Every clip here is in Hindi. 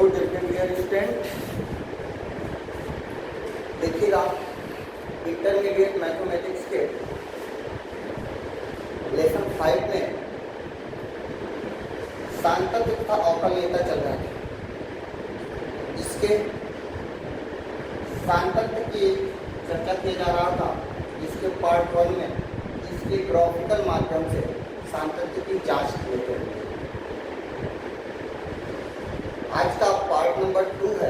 Good evening dear student. देखिएगा इंटरमीडिएट मैथमेटिक्स के लेसन 5 में सांतत्य तथा अवकलनीयता चल रहा है। इसके सांतत्य की चर्चा किया जा रहा था। इसके पार्ट 1 में इसके ग्राफिकल माध्यम से सांतत्य की जांच किए गए। आज का पार्ट नंबर 2 है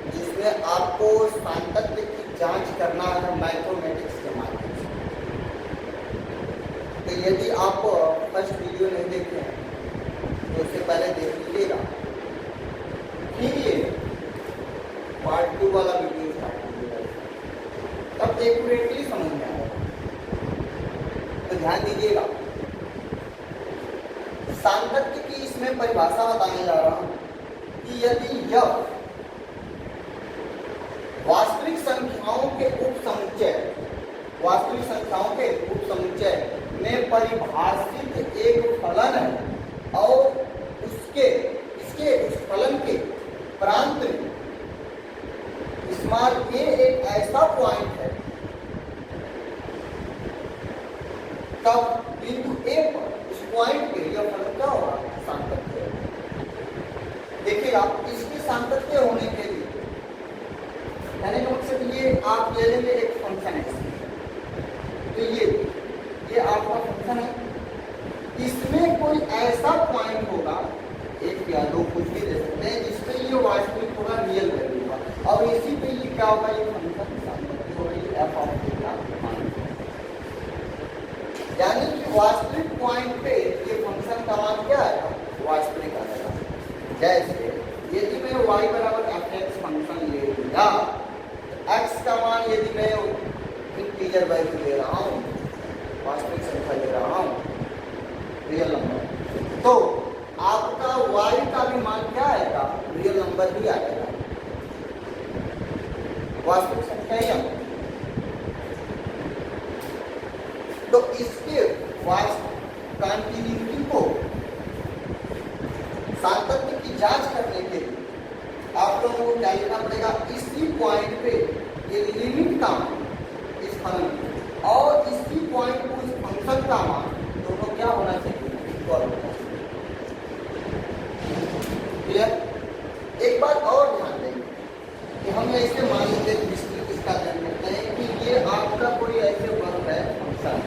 जिसमें आपको सांतत्य की जांच करना है मैथमेटिक्स के माध्यम से। तो यदि आप फर्स्ट वीडियो नहीं देखे हैं तो उससे पहले देख लीजिएगा, फिर ये पार्ट 2 वाला वीडियो स्टार्ट कीजिएगा, तब एक्यूरेटली समझ में आएगा। तो ध्यान दीजिएगा, सांतत्य की इसमें परिभाषा बताने जा रहा हूं कि यदि यह वास्तविक संख्याओं के उप समुच्चय में परिभाषित एक फलन है और इसके उस फलन के प्रांत में स्मॉल a एक ऐसा पॉइंट है, तब बिंदु A पर उस पॉइंट पे यह फलन क्या होगा? सांतत्य। देखिएगा, इसके सांतत्य होने के लिए कहने का मकसद ये आप ले लेंगे एक फंक्शन है, तो ये आपका फंक्शन है। इसमें कोई ऐसा पॉइंट होगा, एक या दो कुछ भी दे सकते हैं, जिसपे ये वास्तविक होगा, रियल वैल्यू होगा, और इसी पे ये क्या होगा? ये फंक्शन सांतत्य होगा, ये f ऑफ t का मान। यानी कि वास्तविक पॉइंट पे ये फंक्शन का मान क्या आएगा? वास्तविक आएगा। जैसे यदि मैं y बराबर fx फंक्शन ले लिया, x का मान यदि मैं इंटीजर वैल्यू ले रहा हूँ, वास्तविक संख्या ले रहा हूँ, रियल नंबर, तो आपका y का भी मान क्या आएगा? रियल नंबर ही आएगा, वास्तविक संख्या ही आएगा। तो इसके कंटिन्यूटी को सांतत्य की जांच करने के लिए आप लोगों को क्या लेना पड़ेगा? इसी पॉइंट पे ये लिमिट का मान इस फलन और इसी पॉइंट को इस फंक्शन का मान दोनों क्या होना चाहिए? इक्वल होना चाहिए। क्लियर? एक बात और ध्यान देंगे कि हम ऐसे मान लेते हैं, विस्तृत इसका ध्यान करते हैं कि ये आपका कोई ऐसे वर्ग है फंक्शन,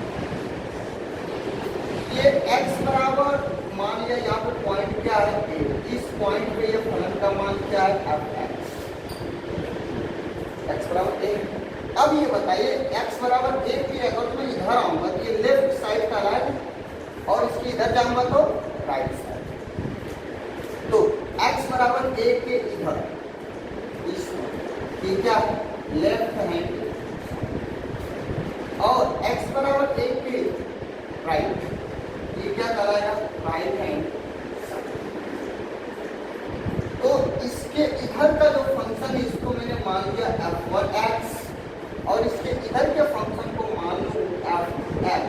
ये x बराबर मान लिया, यहाँ पे पॉइंट क्या है? a। इस पॉइंट पे ये फलन का मान क्या है? fx, x बराबर a। अब ये बताइए, x बराबर a की अगर मैं इधर आऊंगा तो ये लेफ्ट साइड का राइट, और इसके इधर जाऊंगा तो राइट साइड। तो x बराबर a के इधर ये क्या है? लेफ्ट हैंड, और x बराबर a के राइट, ये क्या कराएगा? Right hand. तो इसके इधर का जो फंक्शन है इसको मैंने मान लिया f1x, और इसके इधर के फंक्शन को मान लूं fx।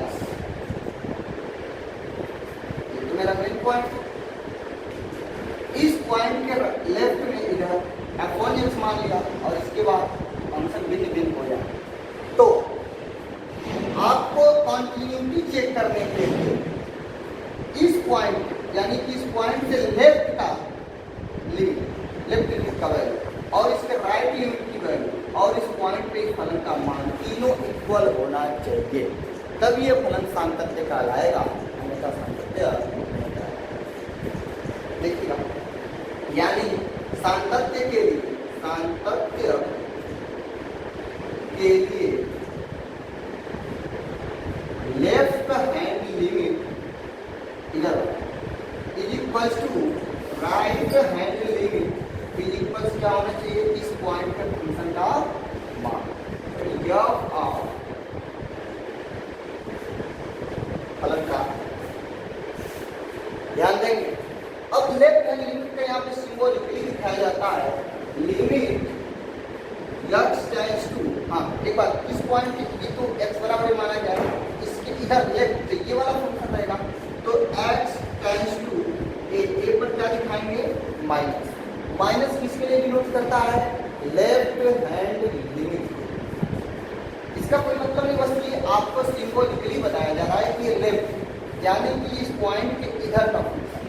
ये तो मेरा मेन पॉइंट। इस पॉइंट के लेफ्ट में इधर f1x मान लिया, और इसके बाद फंक्शन भिन्न भिन्न हो जाए। तो आपको कंटिन्यूटी चेक करने के लिए इस पॉइंट यानी कि इस पॉइंट से लेफ्ट का लिमिट का वैल्यू और इसके राइट लिमिट की वैल्यू और इस पॉइंट पे इस फलन का मान तीनों इक्वल होना चाहिए, तब ये फलन सांतत्य कहलाएगा, अन्यथा सांतत्य नहीं कहलाएगा। देखिएगा, यानी सांतत्य के लिए लेफ्ट हैंड लिमिट इधर is equals to right hand limit is equals क्या होना चाहिए? इस पॉइंट पे फंक्शन का मान, f ऑफ फलन का। ध्यान देंगे, अब लेफ्ट हैंड लिमिट का यहाँ पे सिंबॉलिकली दिखाया जाता है, लिमिट x टेंड्स टू, हाँ एक बात, इस पॉइंट की तो x बराबर माना जाए, इसके इधर लेफ्ट ये वाला फंक्शन रहेगा, तो x टेंड्स टू a पर क्या दिखाएंगे? माइनस माइनस किसके लिए डिनोट करता है? Left hand limit. इसका कोई मतलब नहीं, बस ये आपको सिंबॉलिकली बताया जा रहा है कि लेफ्ट यानी कि इस पॉइंट के इधर का फंक्शन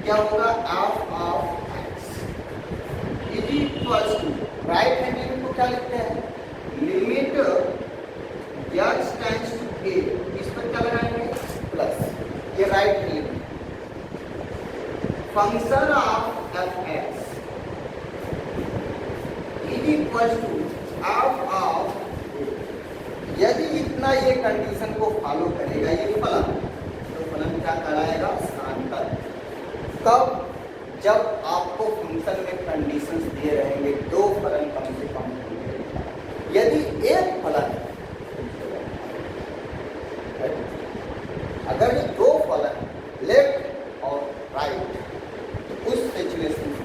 क्या होगा? F of x is equals to right hand limit को क्या लिखते हैं? Limit x tends to a, इस पर क्या लगाएंगे? प्लस, ये right hand limit function of f x is equals to f of. यदि इतना ये कंडीशन को फॉलो करेगा ये फलन, तो फलन क्या कहलाएगा? सांतक। कब? जब आपको फंक्शन में कंडीशंस दिए रहेंगे, दो फलन कम से कम होंगे। यदि एक फलन है, अगर ये दो फलन लेफ्ट और राइट, तो उस सिचुएशन में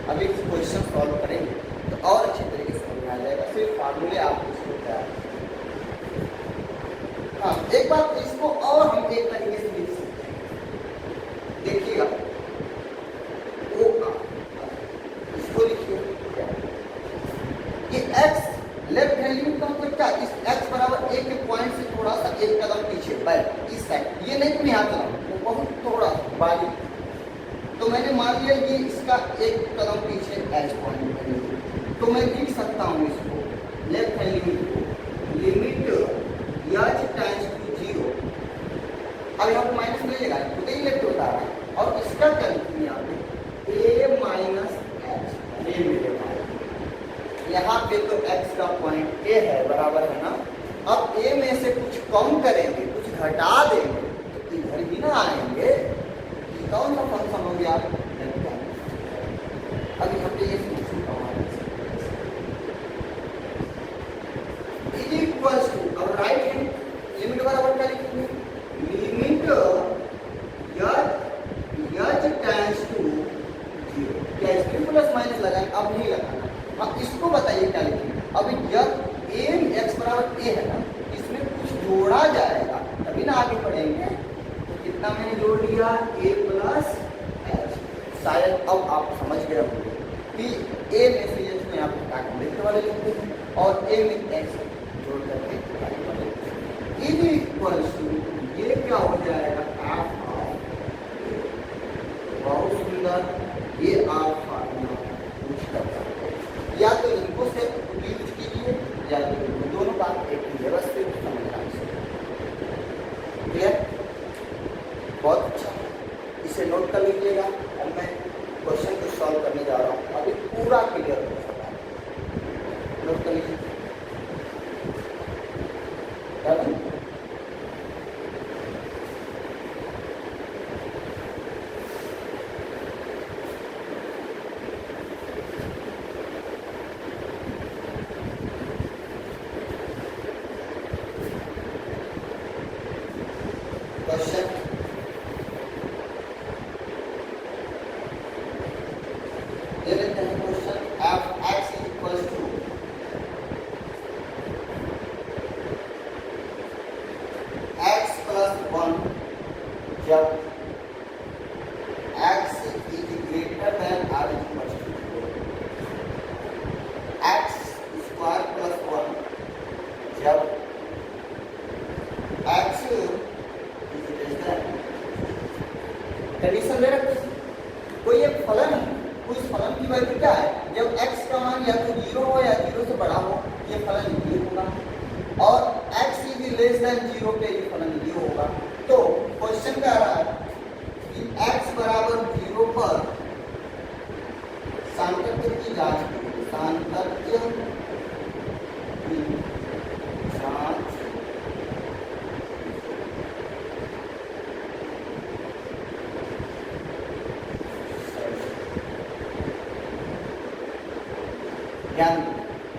अभी क्वेश्चन सॉल्व करेंगे तो और अच्छे तरीके से समझ आ जाएगा। सिर्फ फार्मूले आपको इसको तैयार। हाँ, एक बात इसको और हम एक तरीके से लिख सकते हैं, देखिएगा ओ इसको लिखिए कि x लेफ्ट हैंड लिमिट का मतलब क्या? इस x बराबर a के पॉइंट से थोड़ा सा एक कदम पीछे बैक इस साइड, ये नहीं कि यहाँ चला वो बहुत थोड़ा बारीक, तो मैंने मान लिया ये इसका एक कदम पीछे h पॉइंट है, तो मैं लिख सकता हूँ इसको लेफ्ट हैंड लिमिट को लिमिट h टेंड्स टू 0। अब यहाँ पे माइनस मिलेगा, खुद ही लेफ्ट होता है, और इसका क्या लिखेंगे यहाँ पे? a माइनस h ये मिलेगा। यहाँ पे तो x का पॉइंट a है, बराबर है ना। अब a में से कुछ कम करेंगे, कुछ घटा देंगे, तो इधर भी ना आएंगे। ये कौन सा फंक्शन हो गया? अब यहाँ पे ये इक्वल्स टू, अब राइट हैंड लिमिट बराबर क्या लिखेंगे? Limit h tends to 0। क्या इसमें प्लस माइनस लगाएंगे? अब नहीं लगाना। हाँ, इसको बताइए क्या लिखेंगे? अभी जब a x बराबर a है ना, इसमें कुछ जोड़ा जाएगा तभी ना आगे बढ़ेंगे। तो कितना मैंने जोड़ दिया? a plus h। शायद अब आप समझ गए होंगे कि a में से ये यहाँ पे कैलकुलेटर वाले लिखते हैं और a में x जोड़ करके इज इक्वल्स टू ये क्या हो जाएगा? F of. बहुत सुंदर, ये आप फार्मूला यूज कर सकते हैं, या तो इनको से यूज कीजिए या तो दोनों बात एक ही है, बस सिर्फ समझना है। क्लियर? बहुत अच्छा, इसे नोट कर लीजिएगा। अब मैं क्वेश्चन को सॉल्व करने जा रहा हूँ, अभी पूरा क्लियर हो सकता है। नोट कर लीजिए। जब x is greater than or equal to x square plus 1, जब x is less than, condition दे रखते कोई एक फलन है, उस फलन की वैल्यू क्या है? जब x का मान या तो 0 हो या 0 से बड़ा हो, ये फलन ये होगा, और x is less than 0 पे ये फलन ये होगा। तो क्वेश्चन कह रहा है कि x बराबर 0 पर सांतत्य की जांच कीजिए। सांतत्य की जांच ध्यान,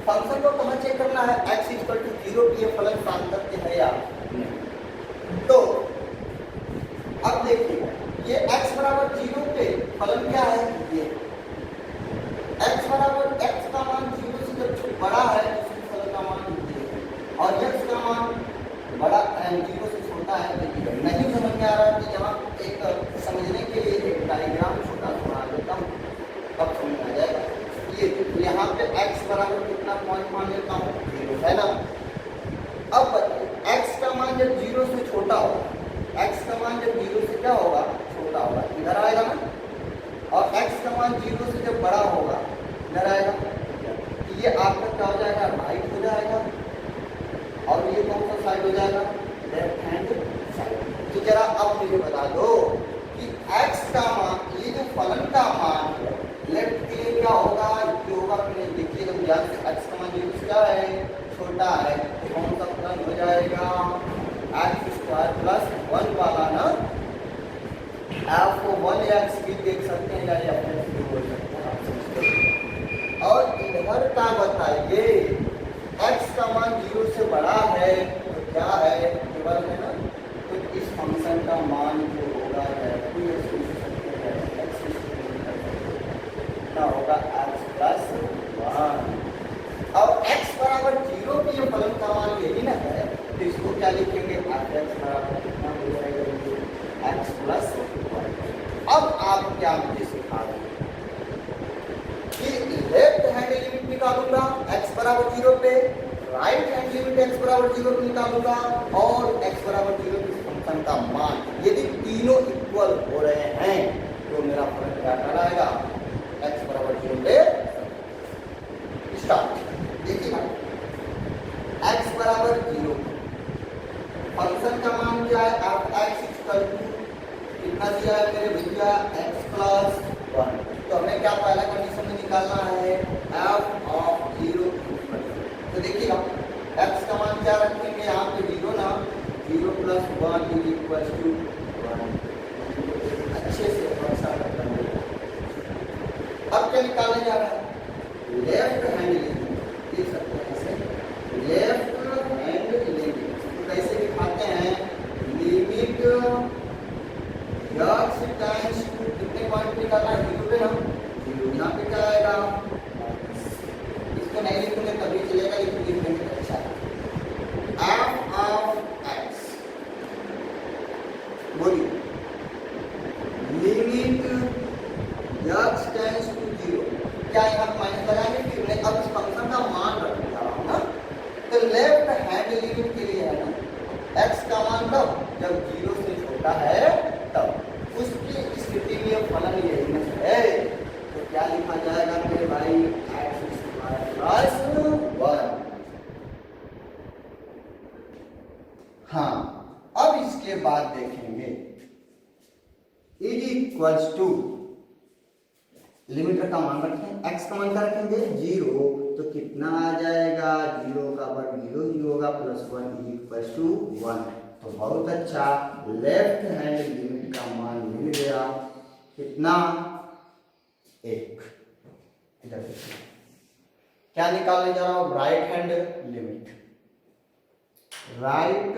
फंक्शन को कहाँ चेक करना है? x इक्वल टू 0 की ये फलन सांतत्य है या नहीं। तो अब देखिए ये x बराबर 0 पे फलन क्या है? ये x बराबर x का मान 0 से जब बड़ा है तो फलन का मान ये है, और x का मान बड़ा 0 से छोटा है तो ये नहीं समझ में आ रहा है। कि यहाँ एक समझने के लिए एक डायग्राम छोटा सा बना देता हूँ, तब समझ मान 0 से जब बड़ा होगा इधर आएगा, तो ये आपका क्या हो जाएगा, राइट हो जाएगा, और ये कौन सा साइड हो जाएगा, लेफ्ट हैंड साइड। तो जरा अब मुझे बता दो कि x का मान, ये जो फलन का मान है लेफ्ट के लिए क्या होगा, ये होगा कि नहीं। देखिए जब ध्यान से x का मान जीरो क्या है, छोटा है, तो कौन सा फलन हो जाएगा, x² + 1 वाला ना। आप को 1x भी देख सकते हैं या f भी बोल सकते हैं, आप समझते हैं। और इधर का बताइए, x का मान 0 से बड़ा है तो क्या है, केवल है ना, तो इस फंक्शन का मान जो होगा क्या होगा, x + 1। और x बराबर 0 पे जो फलन का मान यही ना है, तो इसको क्या लिखेंगे, f(x) बराबर कितना हो जाएगा, x + 1। अब आप क्या मुझे सिखा रहे हैं कि लेफ्ट हैंड लिमिट निकालूंगा x बराबर 0 पे, राइट हैंड लिमिट x बराबर 0 पे निकालूंगा, और x बराबर 0 पे फंक्शन का मान यदि तीनों इक्वल हो रहे हैं तो मेरा फलन क्या कहलाएगा, x बराबर 0 पे स्टार्ट। देखिए x बराबर 0, फंक्शन का मान क्या है, आप x कितना दिया है मेरे भैया, x + 1। तो हमें क्या पहला कंडीशन में निकालना है, f(0). तो देखिए x का मान क्या रखेंगे, यहाँ पे 0 ना, 0 + 1 = 1। अच्छे से अब क्या निकालने जा रहा है, लेफ्ट हैंड लिमिट, देख सकते हैं ऐसे, लेफ्ट हैंड लिमिट। तो कैसे दिखाते हैं, लिमिट x टाइम्स कितने पॉइंट निकालना है, 0 पे ना, 0 यहाँ पे क्या आएगा, इसको नहीं लिखेंगे तभी चलेगा, लेकिन लिखेंगे तो अच्छा है। f(x) बोलिए, लिमिट x टेंड्स टू 0, क्या यहाँ माइनस लगाएंगे, फिर मैं अब इस फंक्शन का मान रखने जा रहा हूँ ना, तो लेफ्ट हैंड लिमिट के लिए है ना, x का मान तब जब 0 से छोटा है तब, उसकी स्थिति में फलन यही है, तो क्या लिखा जाएगा मेरे भाई, x² + 1। हाँ, अब इसके बाद देखेंगे = लिमिट का मान रखें, x का मान क्या रखेंगे, 0, तो कितना आ जाएगा, 0 का वर्ग 0 ही होगा, +1 = 1। तो बहुत अच्छा, लेफ्ट हैंड लिमिट का मान मिल गया, कितना, 1। इधर देखिए क्या निकालने जा रहा हूं, right hand limit, right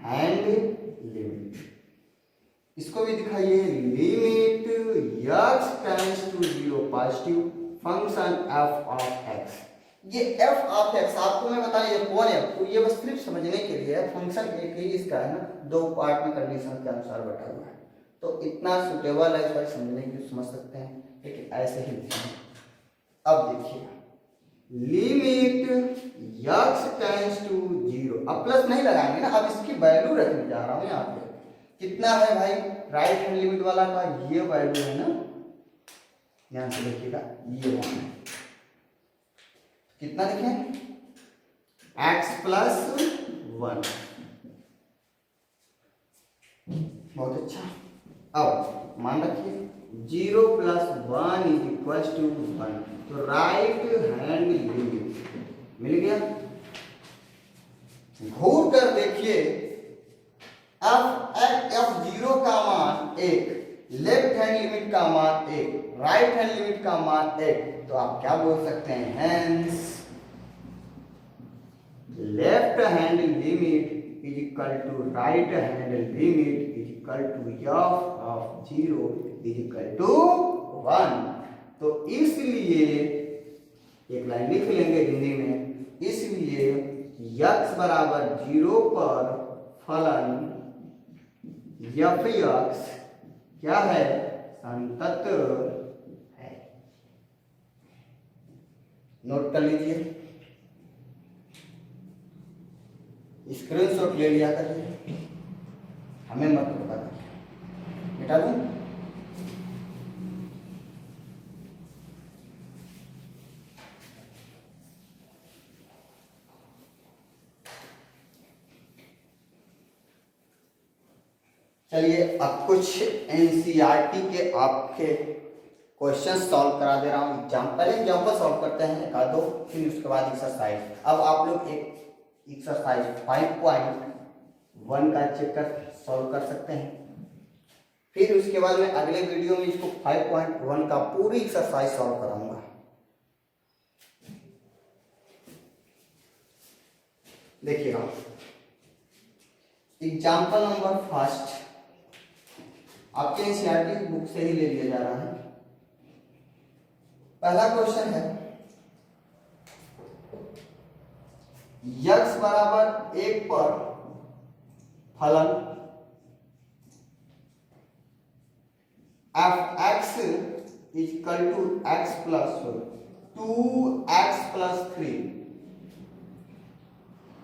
hand limit, इसको भी दिखाइए, limit x tends to 0 positive, function f(x). ये f(x) आपको मैं बताया ये कौन है, तो ये बस सिर्फ समझने के लिए, फंक्शन एक ही इसका है ना, 2 पार्ट में कंडीशन के अनुसार बटा हुआ है, तो इतना सुटेबल है, इस बार समझने की समझ सकते हैं, लेकिन ऐसे ही लिखेंगे। अब देखिए, लिमिट x टेंड्स टू 0, अब प्लस नहीं लगाएंगे ना, अब इसकी वैल्यू रखने जा रहा हूं यहाँ पे, कितना है भाई, राइट हैंड लिमिट वाला का ये वैल्यू है ना, ध्यान से देखिएगा, ये 1 है, कितना देखें, x + 1। बहुत अच्छा, अब मान रखिए 0 + 1 = 1, तो राइट हैंड लिमिट मिल गया। घूर कर देखिए, f(0) का मान 1, लेफ्ट हैंड लिमिट का मान 1, राइट हैंड लिमिट का मान 1, तो आप क्या बोल सकते हैं, hence left hand limit = right hand limit f(0) = 1। तो इसलिए एक लाइन लिख लेंगे हिंदी में, इसलिए x बराबर 0 पर फलन f(x) क्या है, संतत है। नोट कर लीजिए, स्क्रीनशॉट ले लिया करिए, हमें मत बता, मिटा दूं। चलिए अब कुछ एनसीईआरटी के आपके क्वेश्चन सॉल्व करा दे रहा हूँ। पहले एग्जाम्पल सॉल्व करते हैं एक आध दो, फिर उसके बाद एक्सरसाइज। अब आप लोग एक एक्सरसाइज 5.1 का चैप्टर सॉल्व कर सकते हैं, फिर उसके बाद मैं अगले वीडियो में इसको 5.1 का पूरी एक्सरसाइज सॉल्व कराऊंगा। देखिएगा एग्जाम्पल नंबर फर्स्ट आपके एनसीईआरटी बुक से ही ले लिया जा रहा है। पहला क्वेश्चन है x बराबर 1 पर फलन f(x) equal to x plus 2x plus 3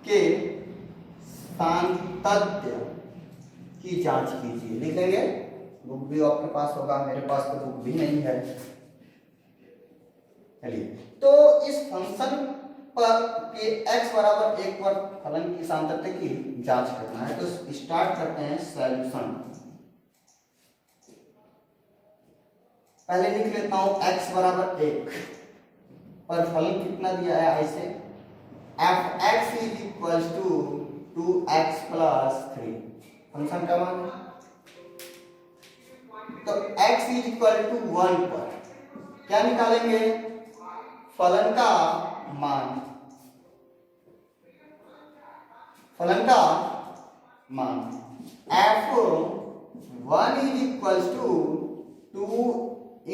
के सांतत्य की जांच कीजिए। लिखेंगे, बुक भी आपके पास होगा, मेरे पास तो बुक भी नहीं है। चलिए, तो इस फंक्शन पर के x बराबर 1 पर फलन की सांतत्य की जांच करना है। तो स्टार्ट करते हैं सॉल्यूशन। पहले लिख लेता हूं x बराबर 1 पर फलन कितना दिया है, ऐसे f(x) is equal to 2x plus 3 function का मान। तो x इज इक्वल टू 1 पर क्या निकालेंगे, फलन का मान। फलन का मान f(1) is equal to 2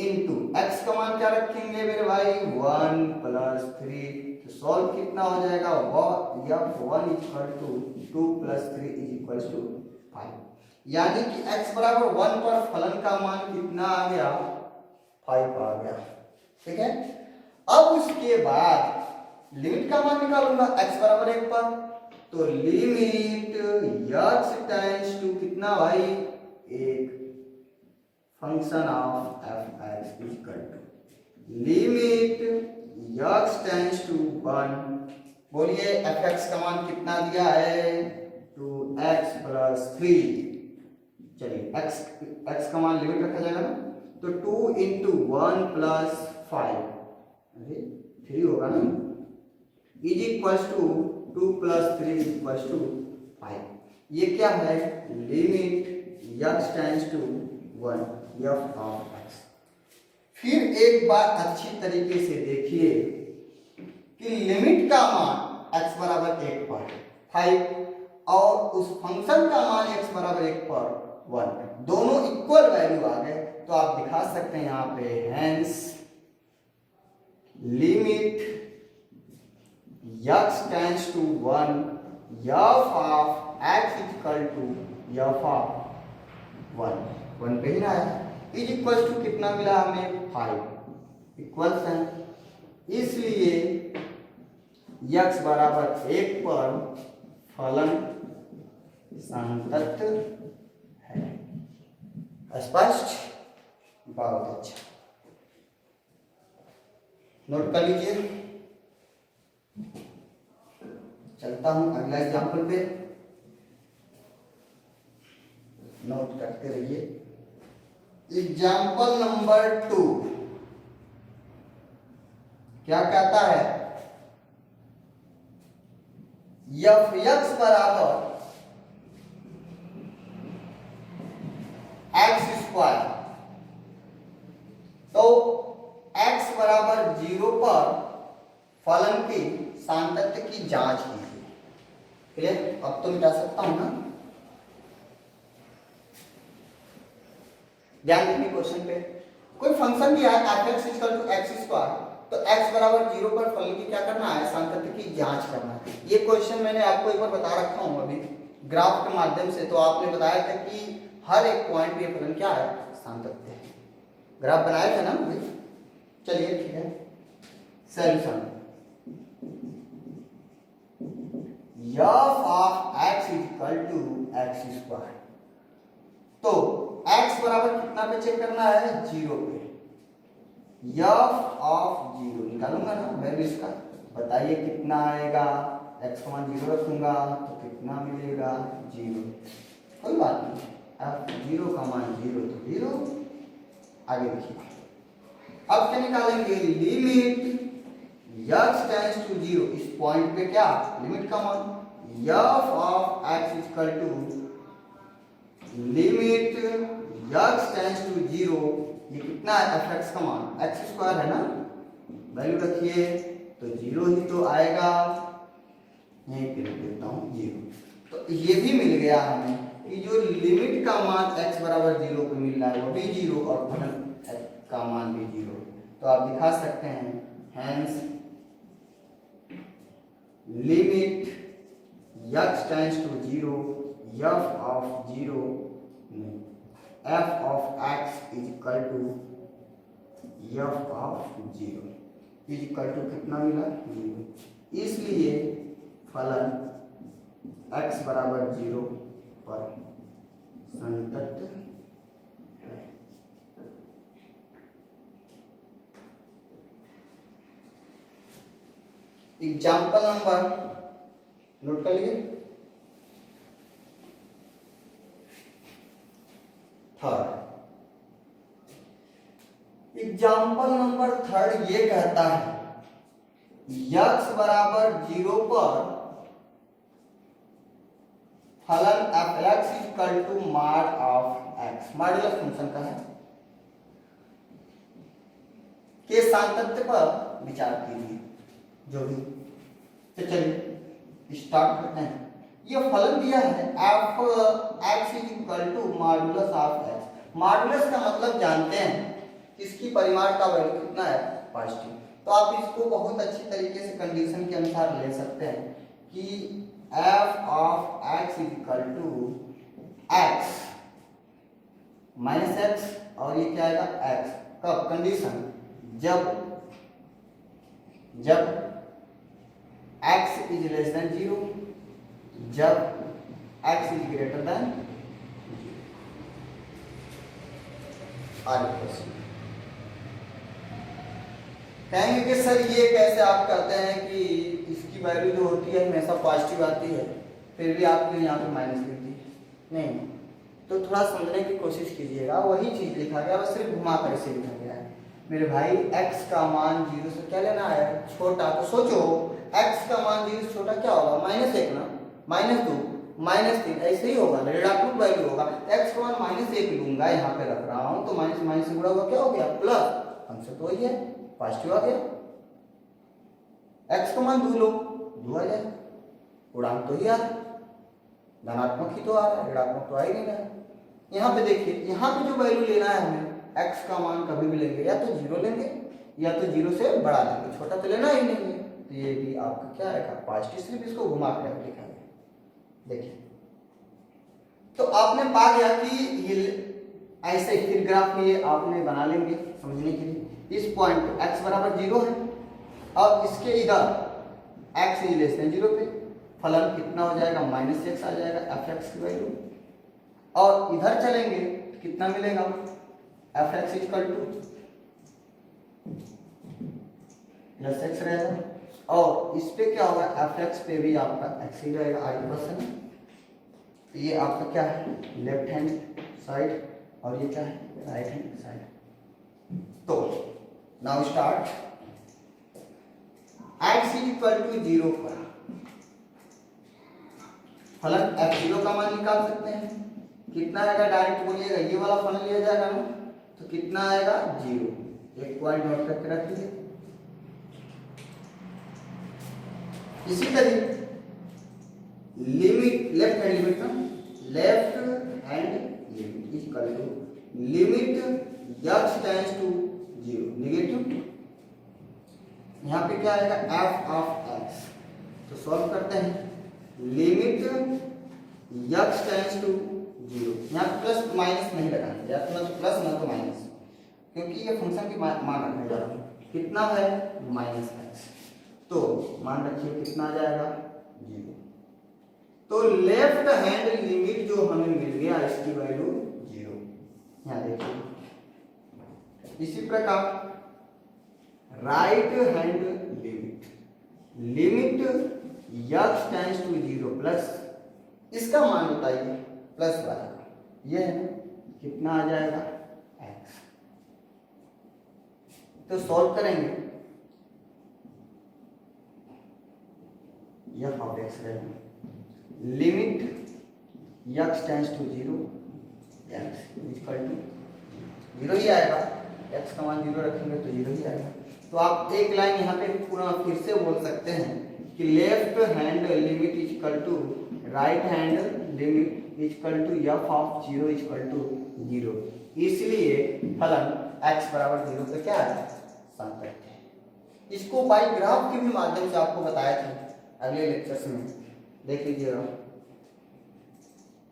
into x का मान क्या रखेंगे मेरे भाई, 1 प्लस 3। तो सॉल्व कितना हो जाएगा, f(1) is equal to 2 plus 3 is equal to 5। यानी कि x बराबर 1 पर फलन का मान कितना आ गया, 5 आ गया। ठीक है, अब उसके बाद लिमिट का मान निकालूंगा x बराबर 1 पर। तो लिमिट x टेंड्स टू कितना भाई, 1 function of f(x) equal to limit x tends to 1। बोलिए f(x) का मान कितना दिया है, 2x प्लस 3। चलिए x का मान लिमिट रखा जाएगा ना, तो 2 इंटू 1 प्लस 5 3 होगा ना, is equal to 2 plus 3 is equal to 5। ये क्या है, limit x tends to 1 f of x। फिर एक बार अच्छी तरीके से देखिए कि लिमिट का मान x बराबर 1 पर 5 और उस फंक्शन का मान x बराबर 1 पर 1, दोनों इक्वल वैल्यू आ गए। तो आप दिखा सकते हैं यहाँ पे, hence limit x tends to 1 f of x equal to f of 1 पे ही ना है, इज इक्वल टू कितना मिला हमें, 5 इक्वल्स है। इसलिए x बराबर 1 पर फलन सांतत्य है। स्पष्ट, बहुत अच्छा, नोट कर लीजिए। चलता हूं अगला एग्जाम्पल पे, नोट करते रहिए। एग्जाम्पल नंबर 2 क्या कहता है, f(x) बराबर x²। तो x बराबर 0 पर फलन की सांतत्य की जांच कीजिए। क्लियर, अब तो मिटा सकता हूं ना। ध्यान रखिए क्वेश्चन पे, कोई फंक्शन दिया है f(x) इक्वल टू x², तो x बराबर 0 पर फलन की क्या करना है, सांतत्य की जांच करना है। ये क्वेश्चन मैंने आपको एक बार बता रखा हूं अभी ग्राफ के माध्यम से। तो आपने बताया था कि हर एक पॉइंट पे फलन क्या है, सांतत्य है। ग्राफ बनाया था ना भाई। चलिए ठीक है, solution f of x equal to x²। तो x बराबर कितना पे चेक करना है, 0 पे। f ऑफ 0 निकालूंगा ना वैल्यू इसका, बताइए कितना आएगा। x का मान 0 रखूंगा तो कितना मिलेगा, 0। कोई बात नहीं, एफ जीरो का मान जीरो तो जीरो। आगे देखिए, अब क्या निकालेंगे, limit x tends to zero, इस पॉइंट पे क्या लिमिट का मान f of x equal to limit x tends to zero, ये कितना है fx का मान x स्क्वायर है ना, वैल्यू रखिए तो जीरो ही तो आएगा, यहीं पे लिख देता हूँ जीरो। तो ये भी मिल गया हमें कि जो लिमिट का मान x बराबर जीरो पे मिल रहा है वो भी जीरो और फलन का मान भी जीरो। तो आप दिखा सकते हैं hence limit x tends to zero f of zero f of x is equal to f of zero is equal to कितना मिला जीरो। इसलिए फलन x बराबर जीरो पर संतत है। एग्जाम्पल नंबर नोट कर लिए, थर्ड। एग्जाम्पल नंबर थर्ड ये कहता है x बराबर जीरो पर फलन fx equal to mod of x, modulus function का है, के सातत्य पर विचार कीजिए जो भी। तो चलिए स्टार्ट करते हैं। ये फलन दिया है f(x) is equal to modulus of x। Modulus का मतलब जानते हैं, इसकी परिमाण का वैल्यू कितना है पॉजिटिव। तो आप इसको बहुत अच्छी तरीके से कंडीशन के अनुसार ले सकते हैं कि f of x is equal to x minus x और ये क्या आएगा x। कब कंडीशन, जब x is less than zero, जब x इज ग्रेटर देन। आगे क्वेश्चन कहेंगे कि सर ये कैसे आप कहते हैं कि इसकी वैल्यू जो होती है हमेशा पॉजिटिव आती है, फिर भी आपने यहाँ पे माइनस लिख दी। नहीं, तो थोड़ा समझने की कोशिश कीजिएगा, वही चीज लिखा गया बस सिर्फ घुमा कर इसे लिखा गया है। मेरे भाई x का मान जीरो से क्या लेना है छोटा, तो सोचो x का मान जीरो से छोटा क्या होगा, माइनस एक ना, माइनस दो, माइनस तीन, ऐसे ही होगा ना, ऋणात्मक वैल्यू होगा। x का मान माइनस एक लूंगा, यहाँ पे रख रहा हूँ, तो माइनस माइनस से गुणा हुआ क्या हो गया प्लस, हमसे तो वही है पॉजिटिव आ गया। x का मान 2 लो, 2 आ जाए, गुणांक तो ही आ रहा है, धनात्मक ही तो आ रहा है, ऋणात्मक तो आ ही नहीं रहा है। यहाँ पे देखिए, यहाँ पे जो वैल्यू लेना है हमें, x का मान कभी भी लेंगे या तो जीरो लेंगे या तो जीरो से बड़ा लेंगे, छोटा तो लेना ही नहीं है। तो ये भी आपका क्या आएगा पॉजिटिव, सिर्फ इसको घुमा कर लिखा है। देखिए तो आपने पा गया कि ये ऐसे स्थिर ग्राफ में ये आपने बना लेंगे समझने के लिए। इस पॉइंट पे x बराबर जीरो है और इसके इधर x is less than zero पे फलन कितना हो जाएगा माइनस एक्स आ जाएगा fx की वैल्यू, और इधर चलेंगे तो कितना मिलेगा fx equal two plus x रहेगा, और इस पे क्या होगा fx पे भी आपका x ही रहेगा। आगे क्वेश्चन, तो ये आपका क्या है लेफ्ट हैंड साइड और ये क्या है राइट हैंड साइड। तो now start, x is equal to zero पर फलन f0 का मान निकाल सकते हैं, कितना आएगा डायरेक्ट बोलिएगा, ये वाला फलन लिया जाएगा ना, तो कितना आएगा जीरो, एक पॉइंट नोट करके रख लीजिए। इसी तरह लिमिट लेफ्ट हैंड लिमिट ना, left hand limit is equal to limit x tends to zero negative, यहाँ पे क्या आएगा f ऑफ x। तो सॉल्व करते हैं, limit x tends to zero, यहाँ प्लस माइनस नहीं लगाना, या तो प्लस ना तो माइनस, क्योंकि ये फंक्शन की मान रखने जा रहा हूँ, कितना है माइनस एक्स, तो मान रखिए कितना आ जाएगा जीरो। तो लेफ्ट हैंड लिमिट जो हमें मिल गया इसकी वैल्यू जीरो, यहाँ देखिए। इसी प्रकार right hand limit, limit x tends to zero plus, इसका मान बताइए प्लस वाला, ये है ना, कितना आ जाएगा x। तो सॉल्व करेंगे, f ऑफ x रहेगा limit x tends to 0 x equal to 0 ही आएगा, x का मान 0 रखेंगे तो 0 ही आएगा। तो आप एक लाइन यहाँ पे पूरा फिर से बोल सकते हैं कि left hand limit equal to right hand limit equal to f of 0 equal to 0। इसलिए फलन x बराबर 0 पे क्या है, सार्थक है। इसको बाई ग्राफ के भी माध्यम से आपको बताया था अगले लेक्चर्स में, देख लीजिएगा।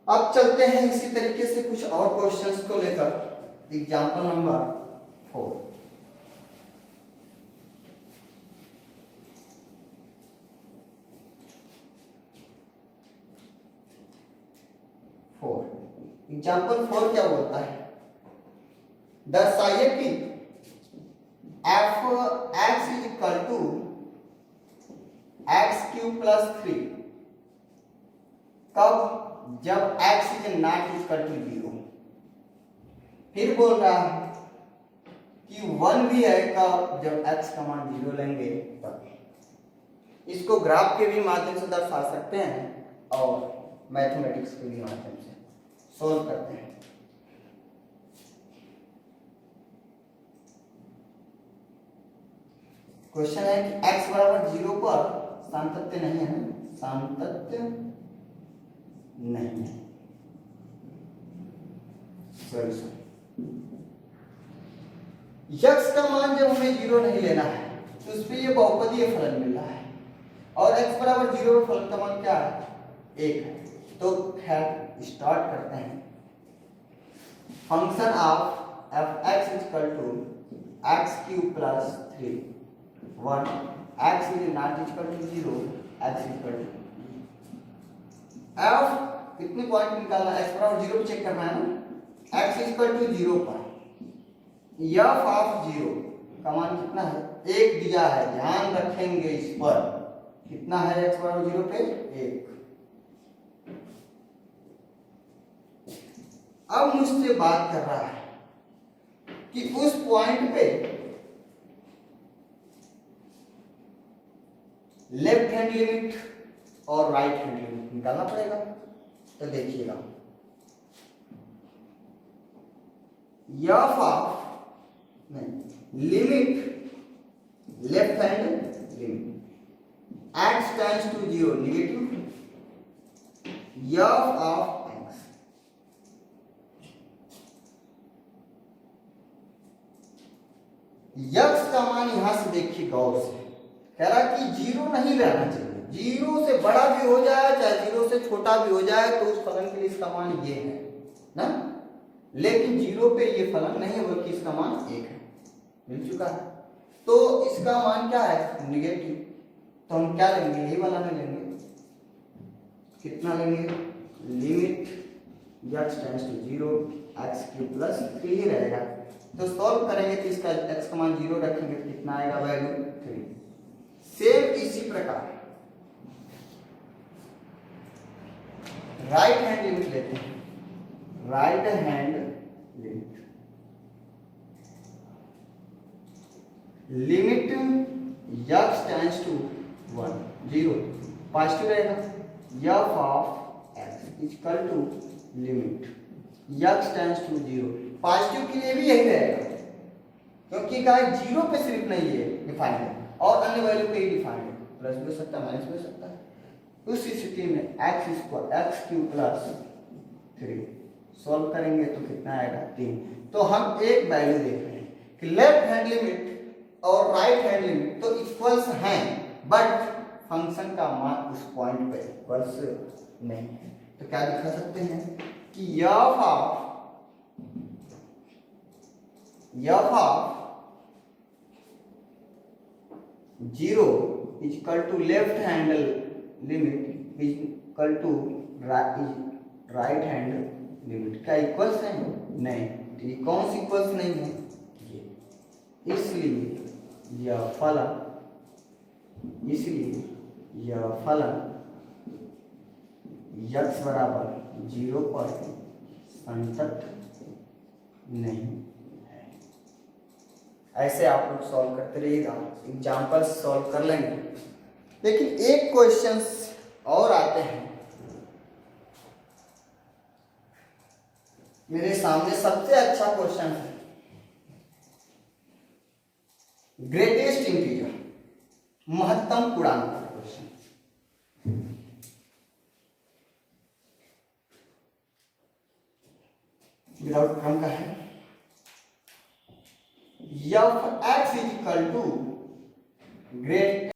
अब चलते हैं इसी तरीके से कुछ और क्वेश्चंस को लेकर। Example number 4। एग्जाम्पल 4 क्या बोलता है, दर्शाइए कि f x is equal to x cube plus 3 कब, जब x is not equal to 0। फिर बोल रहा है कि 1 भी है कब, जब x का मान 0 लेंगे तब। इसको ग्राफ के भी माध्यम से दर्शा सकते हैं और मैथमेटिक्स के भी माध्यम से सोल्व करते हैं। क्वेश्चन है कि x बराबर 0 पर सातत्य नहीं है, सातत्य नहीं है। सॉल्यूशन, x का मान जब हमें 0 नहीं लेना है तो उस पर ये बहुपदीय फलन मिल रहा है और x बराबर 0 पर फलन का मान क्या है, 1 है। तो खैर स्टार्ट करते हैं। Function of f x equal to x cube plus 3 1 x is not equal to 0 x equal to f कितने पॉइंट निकालना है, x बराबर 0 पे चेक करना है ना, x इक्वल टू 0 पर f ऑफ 0 का मान कितना है, 1 दिया है, ध्यान रखेंगे इस पर, कितना है x बराबर 0 पे 1। अब मुझसे बात कर रहा है कि उस पॉइंट पे लेफ्ट हैंड लिमिट और राइट हैंड लिमिट निकालना पड़ेगा। तो देखिएगा, f of limit left hand limit x tends to 0 negative f of x का मान यहां से देखिए गौर से, कह रहा कि 0 नहीं रहना चाहिए, 0 से बड़ा भी हो जाए चाहे 0 से छोटा भी हो जाए तो उस फलन के लिए इसका मान ये है ना, लेकिन 0 पे ये फलन नहीं है बल्कि इसका मान 1 है, मिल चुका है। तो इसका मान क्या है, निगेटिव। तो हम क्या लेंगे, यही वाला में लेंगे, कितना लेंगे, limit x tends to 0 x cube plus 3 ही रहेगा। तो सॉल्व करेंगे तो इसका x का मान 0 रखेंगे तो कितना आएगा, वैल्यू 3। सेम इसी प्रकार राइट हैंड लिमिट लेते हैं, right hand limit limit x tends to 1 0 positive रहेगा, f of x equal to limit x tends to 0, positive के लिए भी यही रहेगा क्योंकि का 0 पे सिर्फ नहीं है डिफाइंड है और अन्य वैल्यू पे ही डिफाइंड है, प्लस भी हो सकता है माइनस भी हो सकता है। उस स्थिति में x क्यूब प्लस 3 सॉल्व करेंगे तो कितना आएगा, 3। तो हम एक वैल्यू देख रहे हैं कि लेफ्ट हैंड लिमिट और राइट हैंड लिमिट तो इक्वल्स हैं बट फंक्शन का मान उस पॉइंट पे इक्वल्स नहीं है। तो क्या दिखा सकते हैं कि f of 0 is equal to left hand limit is equal to right hand limit, क्या इक्वल्स है, नहीं। तो ये कौन सी इक्वल्स नहीं है, ये। इसलिए यह फलन x बराबर 0 पर संतत नहीं है। ऐसे आप लोग सॉल्व करते रहिएगा, एग्जाम्पल सॉल्व कर लेंगे। लेकिन एक क्वेश्चंस और आते हैं मेरे सामने, सबसे अच्छा क्वेश्चन है ग्रेटेस्ट इंटीजर, महत्तम पूर्णांक का क्वेश्चन। विदाउट क्रम का है। f x equal to great